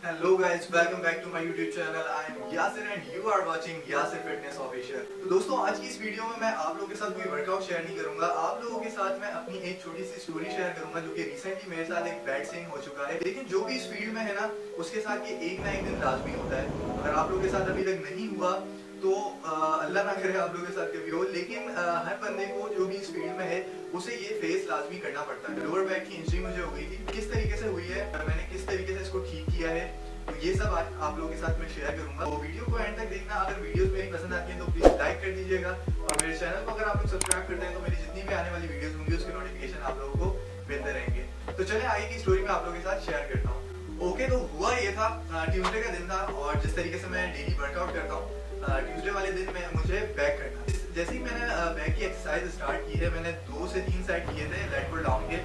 Hello guys, welcome back to my YouTube channel. I am Yasir and you are watching Yasir Fitness Official। तो दोस्तों आज की इस video में मैं आप लोगों के साथ कोई वर्कआउट शेयर नहीं करूंगा। आप लोगों के साथ मैं अपनी एक छोटी सी स्टोरी शेयर करूंगा जो कि रिसेंटली मेरे साथ एक बैड सीन हो चुका है। लेकिन जो भी इस फील्ड में है ना, उसके साथ ये एक ना एक दिन लाजमी होता है। अगर आप लोगों के साथ अभी तक नहीं हुआ तो अल्लाह ना करे आप लोगों के साथ कभी हो, लेकिन हर बंदे को जो भी इस फील्ड में है उसे ये फेस लाजमी करना पड़ता है। लोअर बैक की इंजरी मुझे हो गई थी, किस तरीके से हुई है, मैंने किस तरीके से इसको ठीक किया है, तो ये सब आज आप लोगों के साथ मैं शेयर करूंगा। तो वीडियो को एंड तक देखना। अगर वीडियोस मेरी पसंद आती हैं तो प्लीज लाइक कर दीजिएगा और मेरे चैनल को अगर आप लोग सब्सक्राइब करते हैं तो मेरी जितनी भी आने वाली वीडियोस होंगी उसके नोटिफिकेशन आप लोगों को मिलते रहेंगे। तो चले आगे की स्टोरी में आप लोगों के साथ शेयर करता हूँ। ओके, तो हुआ ये था, ट्यूसडे का दिन था और जिस तरीके से मैं डेली वर्कआउट करता हूँ, ट्यूसडे वाले दिन में मुझे बैक करना। जैसे ही मैंने बैक की एक्सरसाइज स्टार्ट की है, मैंने 2 से 3 सेट किए थे लेट पुल डाउन के,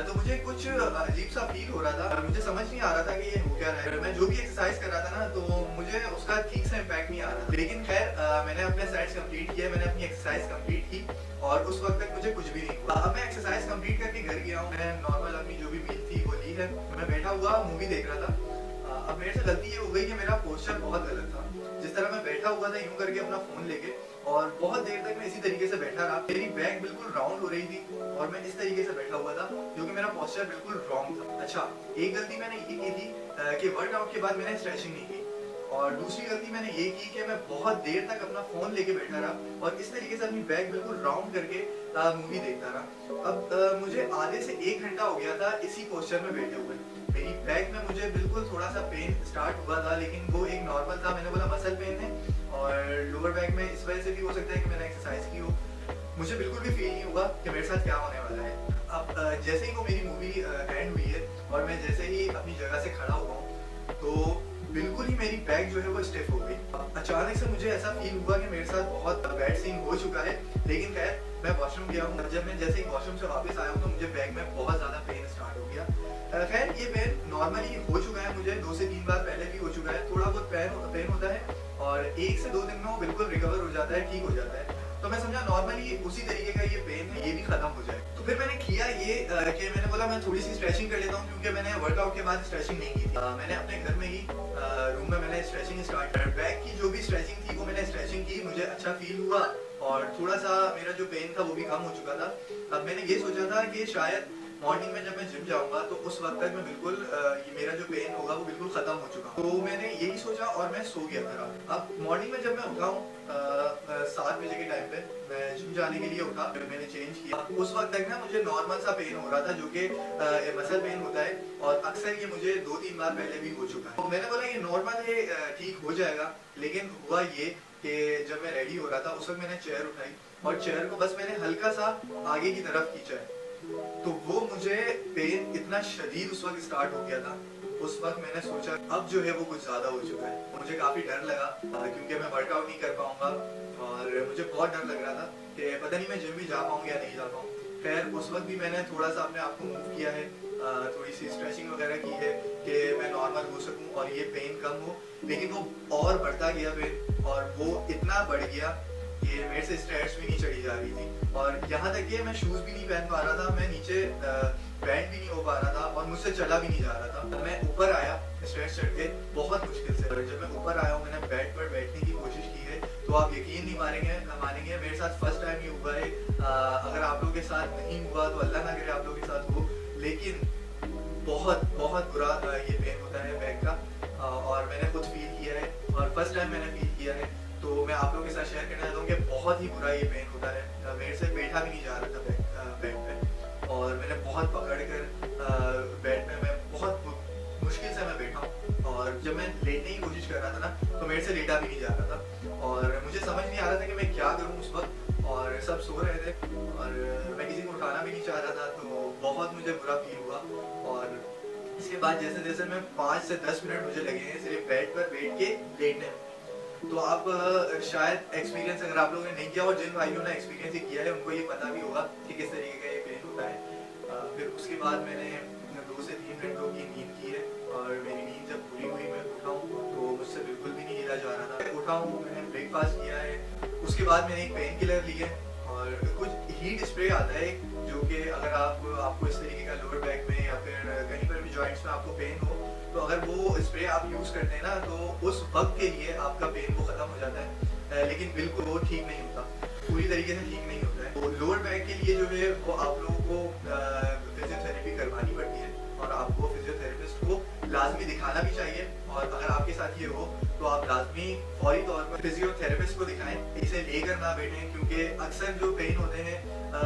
तो मुझे कुछ अजीब सा फील हो रहा था। मुझे समझ नहीं आ रहा था कि ये हो क्या रहा है। मैं जो भी एक्सरसाइज कर रहा था ना, तो मुझे उसका ठीक से इम्पैक्ट नहीं आ रहा था। लेकिन खैर मैंने अपने सेट्स कंप्लीट किए, मैंने अपनी एक्सरसाइज कंप्लीट की और उस वक्त तक मुझे कुछ भी नहीं हुआ। अब मैं एक्सरसाइज कंप्लीट करके घर गया हूँ, मैं नॉर्मल अपनी जो भी मील थी वो ली है, मैं बैठा हुआ मूवी देख रहा था। अब मेरे से गलती ये हो गई कि मेरा पोस्चर बहुत गलत था। जिस तरह मैं बैठा हुआ था यूं करके अपना फोन लेके, और बहुत देर तक मैं इसी तरीके से बैठा रहा। मेरी बैक बिल्कुल राउंड हो रही थी और मैं इस तरीके से बैठा हुआ था, जो कि मेरा पोस्चर बिल्कुल रॉन्ग था। अच्छा, एक गलती मैंने ये की थी कि वर्कआउट के बाद मैंने स्ट्रेचिंग नहीं की, और दूसरी गलती मैंने ये की कि मैं बहुत देर तक अपना फोन लेके बैठा रहा और इस तरीके से अपनी बैक बिल्कुल राउंड करके मूवी देखता रहा। अब मुझे आधे से 1 घंटा हो गया था इसी पोस्चर में बैठे हुए। मेरी बैक में मुझे बिल्कुल थोड़ा सा पेन स्टार्ट हुआ था, लेकिन वो एक नॉर्मल था। मैंने बोला मसल पेन है और लोअर बैक में इस वजह से भी हो सकता है कि मैंने एक्सरसाइज की हो। मुझे बिल्कुल भी फील नहीं हुआ कि मेरे साथ क्या होने वाला है। अब जैसे ही वो मेरी मूवी एंड हुई है और मैं जैसे ही अपनी जगह से खड़ा हुआ हूँ, तो बिल्कुल ही मेरी बैक जो है वो स्टिफ हो गई। अचानक से मुझे ऐसा फील हुआ कि मेरे साथ बहुत बैड सीन हो चुका है। लेकिन खैर मैं वॉशरूम गया हूँ, जब मैं जैसे ही वॉशरूम से वापस आया हूँ तो मुझे बैक में बहुत ज़्यादा पेन स्टार्ट हो गया। खैर ये पेन नॉर्मली हो चुका है, मुझे 2 से 3 बार पहले भी हो चुका है। थोड़ा बहुत पेन होता है और 1 से 2 दिन में वो बिल्कुल रिकवर हो जाता है, ठीक हो जाता है। तो मैं समझा नॉर्मली उसी तरीके का ये पेन है, ये भी खत्म हो जाए। तो फिर मैंने किया ये कि मैंने बोला मैं थोड़ी सी स्ट्रेचिंग कर लेता हूँ, क्योंकि मैंने वर्कआउट के बाद स्ट्रेचिंग नहीं की थी। मैंने अपने घर में ही रूम में मैंने स्ट्रेचिंग स्टार्ट कर। बैक की जो भी स्ट्रेचिंग थी वो मैंने स्ट्रेचिंग की, मुझे अच्छा फील हुआ और थोड़ा सा मेरा जो पेन था वो भी कम हो चुका था। अब मैंने ये सोचा था कि शायद मॉर्निंग में जब मैं जिम जाऊंगा तो उस वक्त तक मैं बिल्कुल ये मेरा जो पेन होगा वो बिल्कुल खत्म हो चुका। तो मैंने यही सोचा और मैं सो गया था। अब मॉर्निंग में जब मैं उठा हूँ 7 बजे के टाइम पे, मैं जिम जाने के लिए उठा, मैंने चेंज किया। उस वक्त तक ना मुझे नॉर्मल सा पेन हो रहा था, जो कि मसल पेन होता है और अक्सर ये मुझे 2-3 बार पहले भी हो चुका है। तो मैंने बोला ये नॉर्मल है, ठीक हो जाएगा। लेकिन हुआ ये कि जब मैं रेडी हो रहा था उस वक्त मैंने चेयर उठाई और चेयर को बस मैंने हल्का सा आगे की तरफ खींचा है, तो वो मुझे पेन इतना शदीद उस वक्त स्टार्ट हो गया था। उस वक्त मैंने सोचा अब जो है वो कुछ ज्यादा हो चुका है। मुझे काफी डर लगा क्योंकि मैं वर्कआउट नहीं कर पाऊंगा और मुझे बहुत डर लग रहा था कि पता नहीं मैं जिम भी जा पाऊंगा या नहीं जा पाऊंगा। खैर उस वक्त भी मैंने थोड़ा सा अपने आप को मूव किया है, थोड़ी सी स्ट्रेचिंग वगैरह की है कि मैं नॉर्मल हो सकूं और ये पेन कम हो। लेकिन वो और बढ़ता गया पेन और वो इतना बढ़ गया कि मेरे से स्टेयर्स भी नहीं चढ़ी जा रही थी और यहाँ तक कि मैं शूज भी नहीं पहन पा रहा था, मैं नीचे बैंड भी नहीं हो पा रहा था और मुझसे चला भी नहीं जा रहा था। मैं ऊपर आया स्टेयर्स चढ़ के बहुत मुश्किल से। जब मैं ऊपर आया हूँ, मैंने बेड पर बैठने की कोशिश की है, तो आप यकीन नहीं मानेंगे मेरे साथ फर्स्ट टाइम ये हुआ है। अगर आप लोगों के साथ नहीं हुआ तो अल्लाह ना करे आप लोगों के साथ हो, लेकिन बहुत बहुत बुरा ये पेन होता है बैक का और मैंने खुद फील किया है और फर्स्ट टाइम मैंने फील किया है। तो मैं आप लोगों के साथ शेयर करना चाहता हूँ कि बहुत ही बुरा ये पेन होता है। मेरे से बैठा भी नहीं जा रहा था बेड पे और मैंने बहुत पकड़ कर बेड पे मैं बहुत मुश्किल से मैं बैठा हूँ और जब मैं लेटने की कोशिश कर रहा था ना तो मेरे से लेटा भी नहीं जा रहा था और मुझे समझ नहीं आ रहा था कि मैं क्या करूँ उस वक्त। और सब सो रहे थे और मैं किसी को उठाना भी नहीं चाह रहा था, तो बहुत मुझे बुरा फील हुआ। और इसके बाद जैसे जैसे मैं 5 से 10 मिनट मुझे लगे हैं सिर्फ बेड पर बैठ के लेटने में। तो आप शायद एक्सपीरियंस अगर आप लोगों ने नहीं किया और जिन भाइयों ने एक्सपीरियंस किया है उनको ये पता भी होगा कि किस तरीके का ये पेन होता है। फिर उसके बाद मैंने 2 से 3 घंटों की नींद की है और मेरी नींद जब पूरी हुई मैं उठा हूँ तो मुझसे बिल्कुल भी नहीं हिला जा रहा था। उठा हूँ, मैंने ब्रेकफास्ट किया है, उसके बाद मैंने एक पेन किलर ली है और कुछ हीट स्प्रे आता है जो कि अगर आपको इस तरीके का लोअर बैक में या फिर कहीं पर भी जॉइंट्स में आपको पेन हो तो अगर वो स्प्रे आप यूज़ करते हैं ना तो उस वक्त के लिए आपका पेन वो ख़त्म हो जाता है, लेकिन बिल्कुल वो ठीक नहीं होता, पूरी तरीके से ठीक नहीं होता है। तो लोअर बैक के लिए जो है वो आप लोगों को फिजियोथेरेपी करवानी पड़ती है और आपको फिजियोथेरेपिस्ट को लाजमी दिखाना भी चाहिए। और अगर आपके साथ ये हो तो आप लाजमी फौरी तौर पर फिजियोथेरेपिस्ट को दिखाएं, इसे लेकर ना बैठें, क्योंकि अक्सर जो पेन होते हैं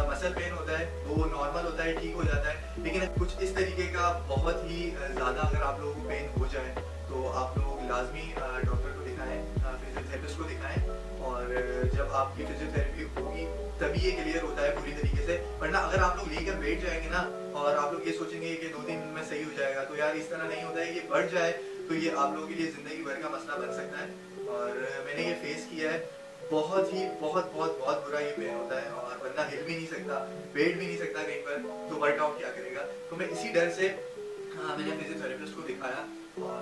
मसल पेन होता है वो नॉर्मल होता है, ठीक हो जाता है, लेकिन कुछ इस तरीके का बहुत ही ज़्यादा अगर आप लोगों को पेन हो जाए तो आप लोग लाजमी डॉक्टर को दिखाएं, फिजियोथेरेपिस्ट को दिखाएं। और जब आपकी फिजियोथेरेपी होगी तभी ये क्लियर होता है पूरी तरीके से, वरना अगर आप लोग लेकर बैठ जाएंगे ना और आप लोग ये सोचेंगे कि 2-3 दिन में सही हो जाएगा, तो यार इस तरह नहीं होता है। ये बढ़ जाए तो ये आप लोगों के लिए ज़िंदगी भर का मसला बन सकता है। और मैंने ये फेस किया है, बहुत ही बहुत बहुत बहुत बुरा ये पेन होता है और बंदा हिल भी नहीं सकता, बैठ भी नहीं सकता कहीं पर, तो वर्कआउट क्या करेगा। तो मैं इसी डर से मैंने फिजियोथेरेपिस्ट को दिखाया। और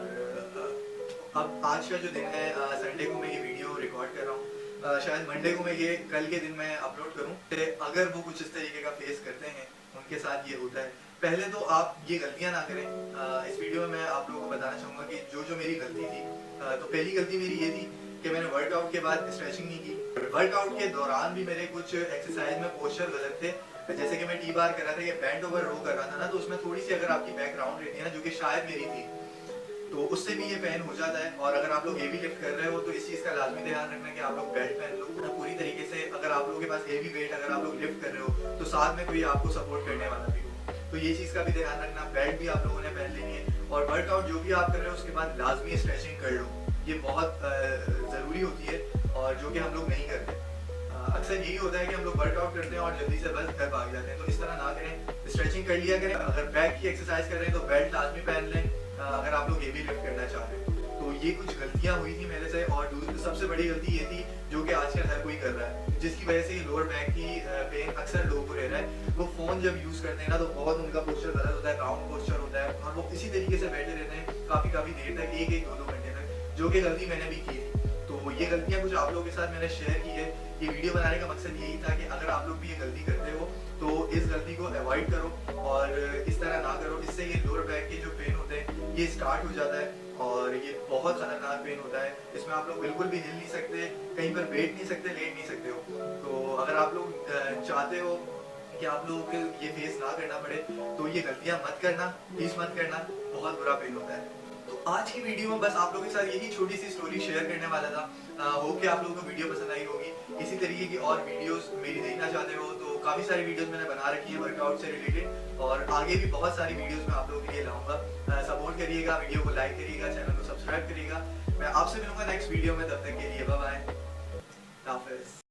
अब आज का जो दिन है, संडे को मैं ये वीडियो रिकॉर्ड कर रहा हूँ, शायद मंडे को मैं ये कल के दिन में अपलोड करूँ। अगर वो कुछ इस तरीके का फेस करते हैं, उनके साथ ये होता है, पहले तो आप ये गलतियां ना करें। इस वीडियो में मैं आप लोगों को बताना चाहूँगा कि जो मेरी गलती थी। तो पहली गलती मेरी ये थी कि मैंने वर्कआउट के बाद स्ट्रेचिंग नहीं की। वर्कआउट के दौरान भी मेरे कुछ एक्सरसाइज में पोस्चर गलत थे, जैसे कि मैं टी बार कर रहा था या बैंड ओवर रो कर रहा था ना, तो उसमें थोड़ी सी अगर आपकी बैकग्राउंड रहती है ना, जो कि शायद मेरी थी, तो उससे भी ये पेन हो जाता है। और अगर आप लोग हेवी लिफ्ट कर रहे हो तो इस चीज़ का लाजमी ध्यान रखना कि आप लोग बेल्ट पहन लो पूरी तरीके से। अगर आप लोगों के पास हेवी वेट अगर आप लोग लिफ्ट कर रहे हो तो साथ में कोई आपको सपोर्ट करने वाला भी हो, तो ये चीज़ का भी ध्यान रखना। बेल्ट भी आप लोगों ने पहन लेनी है। और वर्कआउट जो भी आप कर रहे हो उसके बाद लाजमी स्ट्रेचिंग कर लो, ये बहुत ज़रूरी होती है और जो कि हम लोग नहीं करते। अक्सर यही होता है कि हम लोग वर्कआउट करते हैं और जल्दी से बस घर भाग जाते हैं, तो इस तरह ना करें, स्ट्रेचिंग कर लिया करें। अगर बैक की एक्सरसाइज कर रहे हैं तो बेल्ट लाजमी पहन लें, अगर आप लोग हेवी लिफ्ट करना चाह रहे हैं। तो ये कुछ गलतियां हुई थी मेरे से। और सबसे बड़ी गलती ये थी जो कि आजकल हर कोई कर रहा है, जिसकी वजह से लोअर बैक की पेन अक्सर लोगों को रह रहा है। वो फ़ोन जब यूज़ करते हैं ना तो बहुत उनका पोस्चर गलत होता है, राउंड पोस्चर होता है, और वो इसी तरीके से बैठे रहते हैं काफ़ी देर तक, 1-2 घंटे तक, जो कि गलती मैंने भी की थी। तो ये गलतियां कुछ आप लोगों के साथ मैंने शेयर की है। ये वीडियो बनाने का मकसद यही था कि अगर आप लोग भी ये गलती करते हो तो इस गलती को अवॉइड करो और इस तरह ना करो। इससे ये लोअर बैक के जो पेन होते हैं ये स्टार्ट हो जाता है और ये बहुत खतरनाक पेन होता है। इसमें आप लोग बिल्कुल भी हिल नहीं सकते, कहीं पर बैठ नहीं सकते, लेट नहीं सकते हो। तो अगर आप लोग चाहते हो कि आप लोगों को ये फेस ना करना पड़े तो ये गलतियां मत करना, प्लीज मत करना, बहुत बुरा पेन होता है। तो आज की वीडियो में बस आप लोगों के साथ यही छोटी सी स्टोरी शेयर करने वाला था। होप कि आप लोगों को वीडियो पसंद आई होगी। इसी तरीके की और वीडियोस मेरी देखना चाहते हो तो काफ़ी सारी वीडियोस मैंने बना रखी है वर्कआउट से रिलेटेड, और आगे भी बहुत सारी वीडियोस मैं आप लोगों के लिए लाऊंगा। सपोर्ट करिएगा, वीडियो को लाइक करिएगा, चैनल को सब्सक्राइब करिएगा। मैं आपसे मिलूंगा नेक्स्ट वीडियो में, तब तक के लिए बाय बाय, हाफिज़।